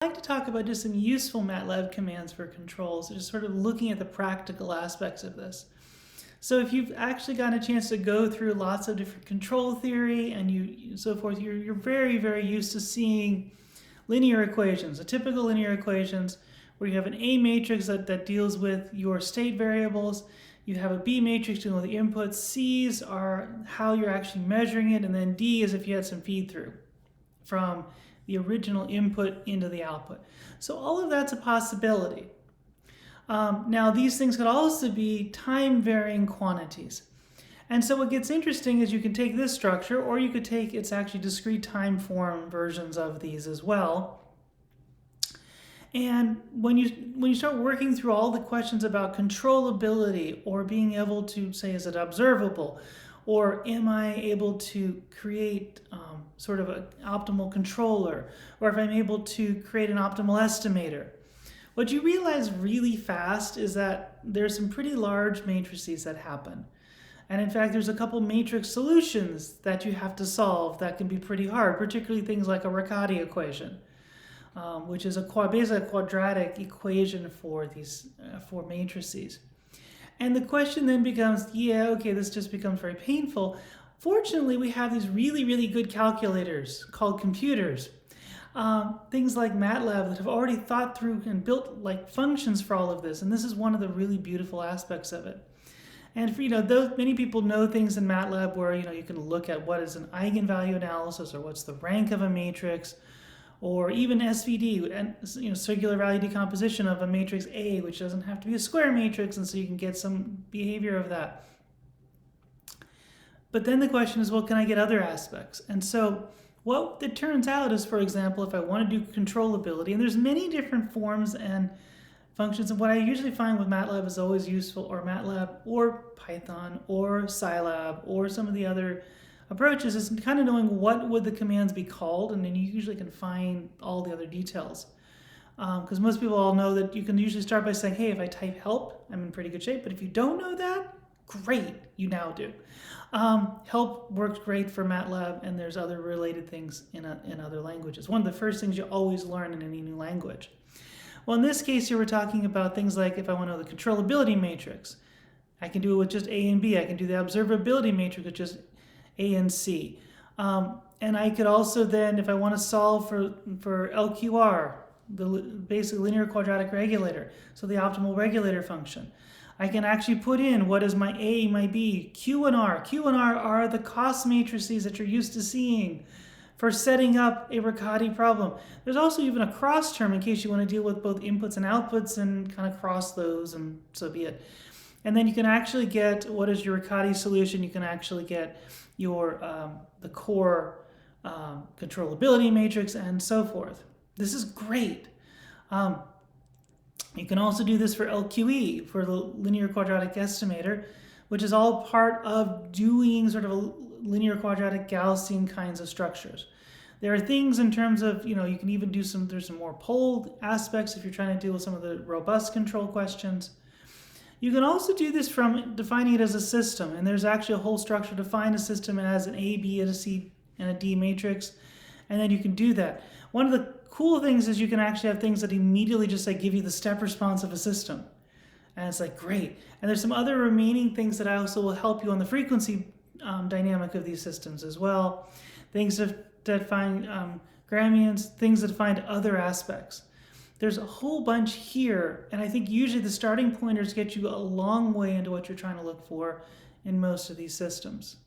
I'd like to talk about just some useful MATLAB commands for controls, so just sort of looking at the practical aspects of this. So if you've actually gotten a chance to go through lots of different control theory and so forth, you're very, very used to seeing linear equations, the typical linear equations where you have an A matrix that deals with your state variables, you have a B matrix dealing with the inputs, C's are how you're actually measuring it, and then D is if you had some feed through from the original input into the output. So all of that's a possibility. Now these things could also be time varying quantities. And so what gets interesting is you can take this structure, or you could take its actually discrete time form versions of these as well. And when you start working through all the questions about controllability, or being able to say, is it observable? Or am I able to create sort of an optimal controller? Or if I'm able to create an optimal estimator? What you realize really fast is that there's some pretty large matrices that happen. And in fact, there's a couple matrix solutions that you have to solve that can be pretty hard, particularly things like a Riccati equation, which is basically a quadratic equation for these four matrices. And the question then becomes, yeah, okay, this just becomes very painful. Fortunately, we have these really, really good calculators called computers. Things like MATLAB that have already thought through and built like functions for all of this. And this is one of the really beautiful aspects of it. And for, many people know things in MATLAB where, you can look at what is an eigenvalue analysis, or what's the rank of a matrix, or even SVD, and circular value decomposition of a matrix A, which doesn't have to be a square matrix, and so you can get some behavior of that. But then the question is, well, can I get other aspects? And so what it turns out is, for example, if I want to do controllability, and there's many different forms and functions, and what I usually find with MATLAB is always useful, or MATLAB, or Python, or Scilab, or some of the other approaches, is kind of knowing what would the commands be called, and then you usually can find all the other details. Because most people all know that you can usually start by saying, hey, if I type help, I'm in pretty good shape. But if you don't know that, great, you now do. Help works great for MATLAB, and there's other related things in other languages. One of the first things you always learn in any new language. Well, in this case here, we're talking about things like if I want to know the controllability matrix, I can do it with just A and B. I can do the observability matrix with just A and C. And I could also then, if I want to solve for LQR, the basic linear quadratic regulator, so the optimal regulator function, I can actually put in what is my A, my B, Q and R. Q and R are the cost matrices that you're used to seeing for setting up a Riccati problem. There's also even a cross term in case you want to deal with both inputs and outputs and kind of cross those, and so be it. And then you can actually get what is your Riccati solution. You can actually get your the core controllability matrix and so forth. This is great. You can also do this for LQE, for the linear quadratic estimator, which is all part of doing sort of a linear quadratic Gaussian kinds of structures. There are things in terms of, you can even do there's some more pole aspects if you're trying to deal with some of the robust control questions. You can also do this from defining it as a system, and there's actually a whole structure to define a system as an A, B, and a C, and a D matrix, and then you can do that. One of the cool things is you can actually have things that immediately just give you the step response of a system. And it's great. And there's some other remaining things that also will help you on the frequency dynamic of these systems as well. Things that find gradients, things that find other aspects. There's a whole bunch here, and I think usually the starting pointers get you a long way into what you're trying to look for in most of these systems.